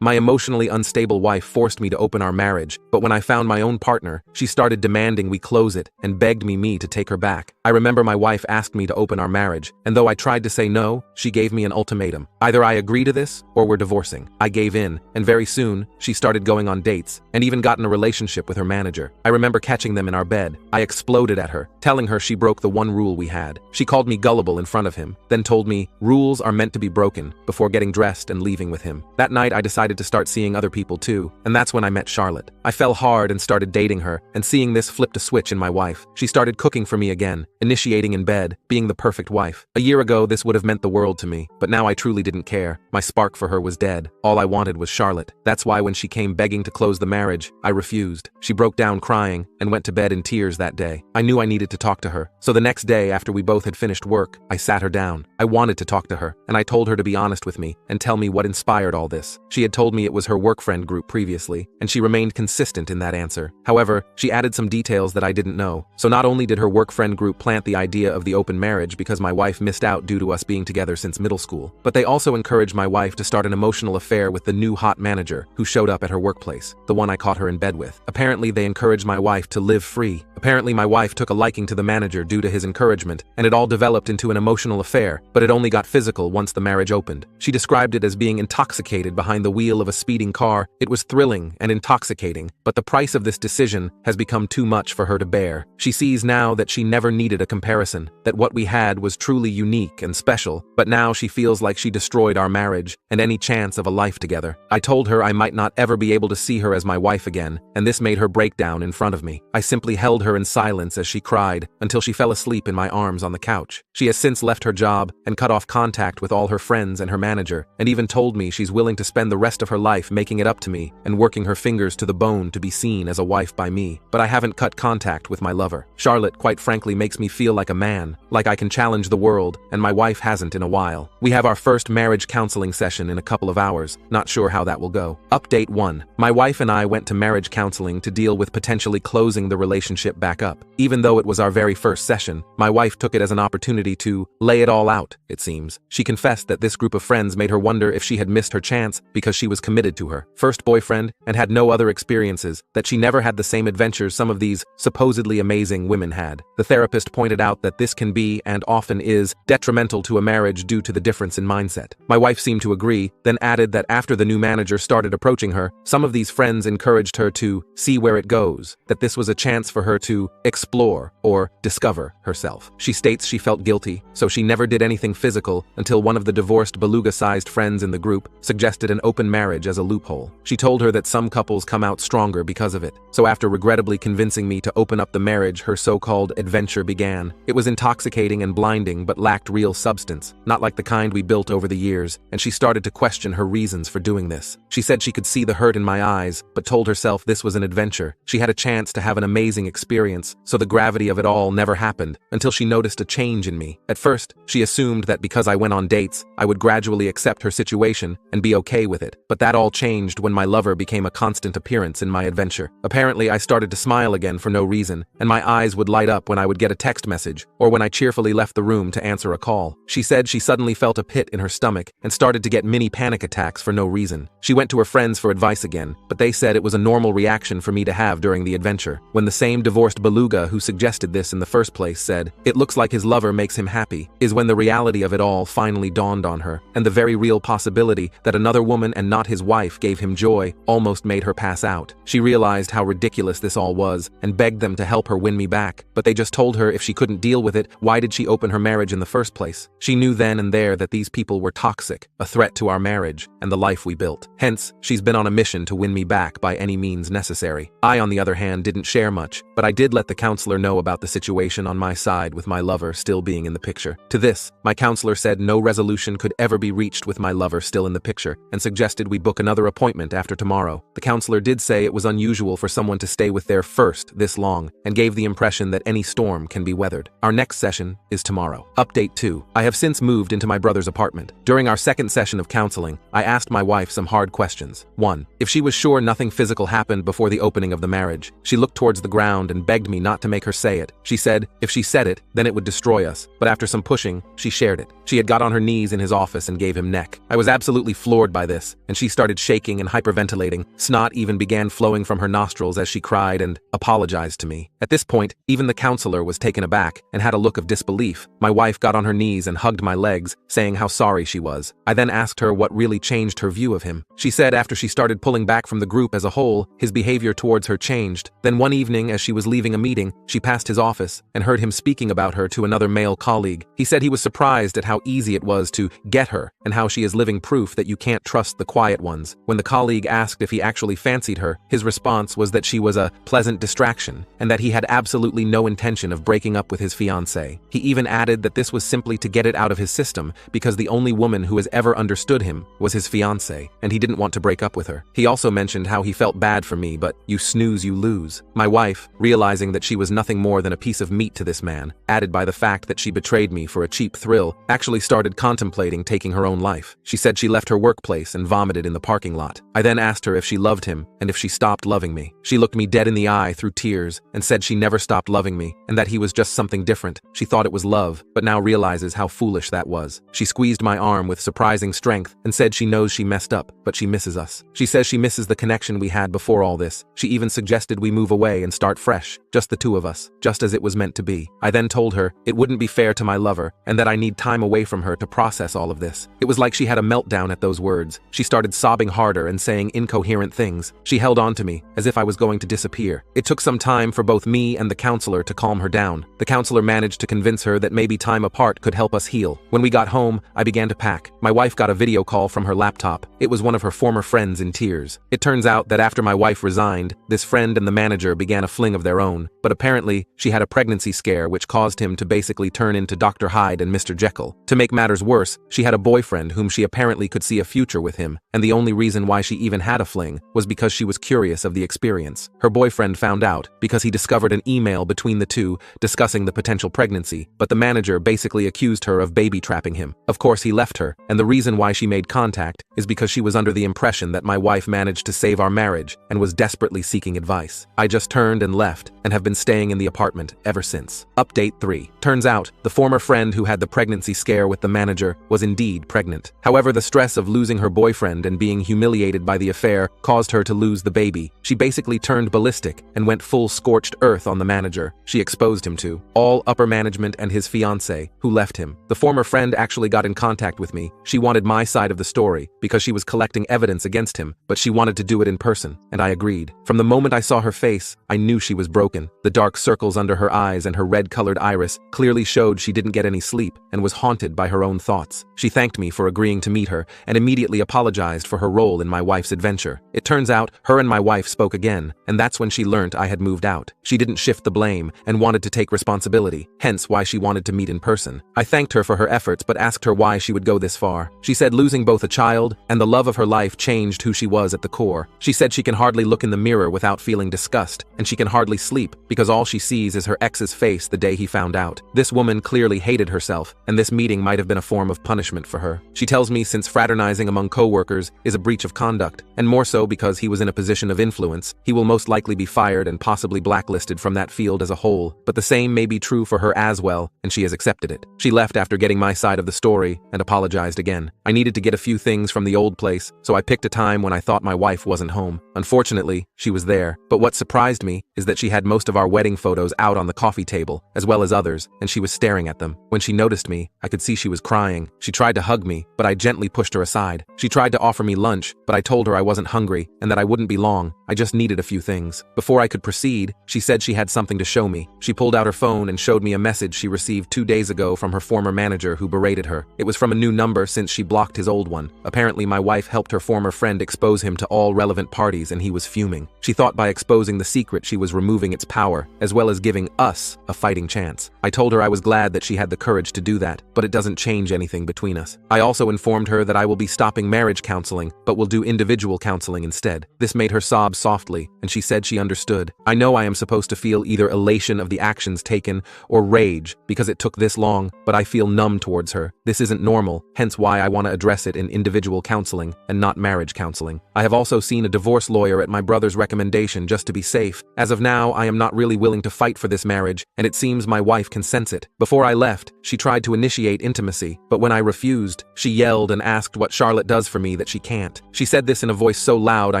My emotionally unstable wife forced me to open our marriage, but when I found my own partner, she started demanding we close it and begged me to take her back. I remember my wife asked me to open our marriage, and though I tried to say no, she gave me an ultimatum. Either I agree to this, or we're divorcing. I gave in, and very soon, she started going on dates, and even got in a relationship with her manager. I remember catching them in our bed. I exploded at her, telling her she broke the one rule we had. She called me gullible in front of him, then told me, rules are meant to be broken, before getting dressed and leaving with him. That night I decided to start seeing other people too, and that's when I met Charlotte. I fell hard and started dating her, and seeing this flipped a switch in my wife. She started cooking for me again, initiating in bed, being the perfect wife. A year ago this would have meant the world to me, but now I truly didn't care. My spark for her was dead. All I wanted was Charlotte. That's why when she came begging to close the marriage, I refused. She broke down crying, and went to bed in tears that day. I knew I needed to talk to her, so the next day after we both had finished work, I sat her down. I wanted to talk to her, and I told her to be honest with me, and tell me what inspired all this. She had told me it was her work friend group previously, and she remained consistent in that answer. However, she added some details that I didn't know. So not only did her work friend group plant the idea of the open marriage because my wife missed out due to us being together since middle school, but they also encouraged my wife to start an emotional affair with the new hot manager who showed up at her workplace, the one I caught her in bed with. Apparently they encouraged my wife to live free. Apparently my wife took a liking to the manager due to his encouragement, and it all developed into an emotional affair, but it only got physical once the marriage opened. She described it as being intoxicated behind the wheel of a speeding car. It was thrilling and intoxicating, but the price of this decision has become too much for her to bear. She sees now that she never needed a comparison, that what we had was truly unique and special, but now she feels like she destroyed our marriage and any chance of a life together. I told her I might not ever be able to see her as my wife again, and this made her break down in front of me. I simply held her in silence as she cried until she fell asleep in my arms on the couch. She has since left her job and cut off contact with all her friends and her manager, and even told me she's willing to spend the rest of her life making it up to me and working her fingers to the bone to be seen as a wife by me. But I haven't cut contact with my lover. Charlotte, quite frankly, makes me feel like a man, like I can challenge the world, and my wife hasn't in a while. We have our first marriage counseling session in a couple of hours. Not sure how that will go. Update 1. My wife and I went to marriage counseling to deal with potentially closing the relationship back up. Even though it was our very first session, my wife took it as an opportunity to lay it all out, it seems. She confessed that this group of friends made her wonder if she had missed her chance because she was committed to her first boyfriend and had no other experiences, that she never had the same adventures some of these supposedly amazing women had. The therapist pointed out that this can be, and often is, detrimental to a marriage due to the difference in mindset. My wife seemed to agree, then added that after the new manager started approaching her, some of these friends encouraged her to see where it goes, that this was a chance for her to explore or discover herself. She states she felt guilty, so she never did anything physical until one of the divorced beluga-sized friends in the group suggested an open marriage as a loophole. She told her that some couples come out stronger because of it. So after regrettably convincing me to open up the marriage, her so-called adventure began. It was intoxicating and blinding but lacked real substance, not like the kind we built over the years, and she started to question her reasons for doing this. She said she could see the hurt in my eyes, but told herself this was an adventure. She had a chance to have an amazing experience, so the gravity of it all never happened until she noticed a change in me. At first, she assumed that because I went on dates, I would gradually accept her situation and be okay with it, but that all changed when my lover became a constant appearance in my adventure. Apparently, I started to smile again for no reason, and my eyes would light up when I would get a text message or when I cheerfully left the room to answer a call. She said she suddenly felt a pit in her stomach and started to get mini panic attacks for no reason. She went to her friends for advice again, but they said it was a normal reaction for me to have during the adventure. When the same divorced beluga who suggested this in the first place said, "It looks like his lover makes him happy," is when the reality of it all finally dawned on her, and the very real possibility that another woman and not his wife gave him joy almost made her pass out. She realized how ridiculous this all was and begged them to help her win me back, but they just told her if she couldn't deal with it, why did she open her marriage in the first place? She knew then and there that these people were toxic, a threat to our marriage and the life we built. Hence, she's been on a mission to win me back by any means necessary. I, on the other hand, didn't share much, but I did let the counselor know about the situation on my side with my lover still being in the picture. To this, my counselor said no resolution could ever be reached with my lover still in the picture and suggested we book another appointment after tomorrow. The counselor did say it was unusual for someone to stay with their first this long and gave the impression that any storm can be weathered. Our next session is tomorrow. Update 2. I have since moved into my brother's apartment. During our second session of counseling, I asked my wife some hard questions. 1. If she was sure nothing physical happened before the opening of the marriage. She looked towards the ground and begged me not to make her say it. She said if she said it, then it would destroy us, but after some pushing, she shared it. She had got on her knees in his office and gave him neck. I was absolutely floored by this, and she she started shaking and hyperventilating. Snot even began flowing from her nostrils as she cried and apologized to me. At this point, even the counselor was taken aback and had a look of disbelief. My wife got on her knees and hugged my legs, saying how sorry she was. I then asked her what really changed her view of him. She said after she started pulling back from the group as a whole, his behavior towards her changed. Then one evening, as she was leaving a meeting, she passed his office and heard him speaking about her to another male colleague. He said he was surprised at how easy it was to get her and how she is living proof that you can't trust the quiet ones. When the colleague asked if he actually fancied her, his response was that she was a pleasant distraction and that he had absolutely no intention of breaking up with his fiancée. He even added that this was simply to get it out of his system because the only woman who has ever understood him was his fiancée, and he didn't want to break up with her. He also mentioned how he felt bad for me, but you snooze, you lose. My wife, realizing that she was nothing more than a piece of meat to this man, added by the fact that she betrayed me for a cheap thrill, actually started contemplating taking her own life. She said she left her workplace and vomited in the parking lot. I then asked her if she loved him and if she stopped loving me. She looked me dead in the eye through tears and said she never stopped loving me and that he was just something different. She thought it was love, but now realizes how foolish that was. She squeezed my arm with surprising strength and said she knows she messed up, but she misses us. She says she misses the connection we had before all this. She even suggested we move away and start fresh, just the two of us, just as it was meant to be. I then told her it wouldn't be fair to my lover and that I need time away from her to process all of this. It was like she had a meltdown at those words. She started sobbing harder and saying incoherent things. She held on to me as if I was going to disappear. It took some time for both me and the counselor to calm her down. The counselor managed to convince her that maybe time apart could help us heal. When we got home, I began to pack. My wife got a video call from her laptop. It was one of her former friends in tears. It turns out that after my wife resigned, this friend and the manager began a fling of their own, but apparently she had a pregnancy scare which caused him to basically turn into Dr. Hyde and Mr. Jekyll. To make matters worse, she had a boyfriend whom she apparently could see a future with him, and the only reason why she even had a fling was because she was curious of the experience. Her boyfriend found out because he discovered an email between the two discussing the potential pregnancy, but the manager basically accused her of baby trapping him. Of course, he left her, and the reason why she made contact is because she was under the impression that my wife managed to save our marriage and was desperately seeking advice. I just turned and left and have been staying in the apartment ever since. Update 3. Turns out, the former friend who had the pregnancy scare with the manager was indeed pregnant. However, the stress of losing her boyfriend and being humiliated by the affair caused her to lose the baby. She basically turned ballistic and went full scorched earth on the manager. She exposed him to all upper management and his fiancée, who left him. The former friend actually got in contact with me. She wanted my side of the story because she was collecting evidence against him, but she wanted to do it in person, and I agreed. From the moment I saw her face, I knew she was broken. The dark circles under her eyes and her red-colored iris clearly showed she didn't get any sleep and was haunted by her own thoughts. She thanked me for agreeing to meet her and immediately apologized for her role in my wife's adventure. It turns out, her and my wife spoke again, and that's when she learned I had moved out. She didn't shift the blame and wanted to take responsibility, hence why she wanted to meet in person. I thanked her for her efforts but asked her why she would go this far. She said losing both a child and the love of her life changed who she was at the core. She said she can hardly look in the mirror without feeling disgust, and she can hardly sleep because all she sees is her ex's face the day he found out. This woman clearly hated herself, and this meeting might have been a form of punishment for her. She tells me since fraternizing among co-workers is a breach of conduct, and more so because he was in a position of influence, he will most likely be fired and possibly blacklisted from that field as a whole. But the same may be true for her as well, and she has accepted it. She left after getting my side of the story and apologized again. I needed to get a few things from the old place, so I picked a time when I thought my wife wasn't home. Unfortunately, she was there, but what surprised me is that she had most of our wedding photos out on the coffee table, as well as others, and she was staring at them. When she noticed me, I could see she was crying. She tried to hug me, but I gently pushed her aside. She tried to offer me lunch, but I told her I wasn't hungry and that I wouldn't be long. I just needed a few things. Before I could proceed, she said she had something to show me. She pulled out her phone and showed me a message she received 2 days ago from her former manager who berated her. It was from a new number since she blocked his old one. Apparently, my wife helped her former friend expose him to all relevant parties and he was fuming. She thought by exposing the secret she was removing its power, as well as giving us a fighting chance. I told her I was glad that she had the courage to do that, but it doesn't change anything between us. I also informed her that I will be stopping marriage counseling, but will do individual counseling instead. This made her sob softly, and she said she understood. I know I am supposed to feel either elation of the actions taken or rage because it took this long, but I feel numb towards her. This isn't normal, hence why I want to address it in individual counseling and not marriage counseling. I have also seen a divorce lawyer at my brother's recommendation just to be safe. As of now, I am not really willing to fight for this marriage, and it seems my wife can sense it. Before I left, she tried to initiate intimacy, but when I refused, she yelled and asked what Charlotte does for me that she can't. She said this in a voice so loud I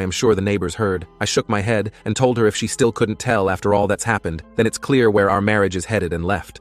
am sure the neighbors heard. I shook my head and told her if she still couldn't tell after all that's happened, then it's clear where our marriage is headed and left.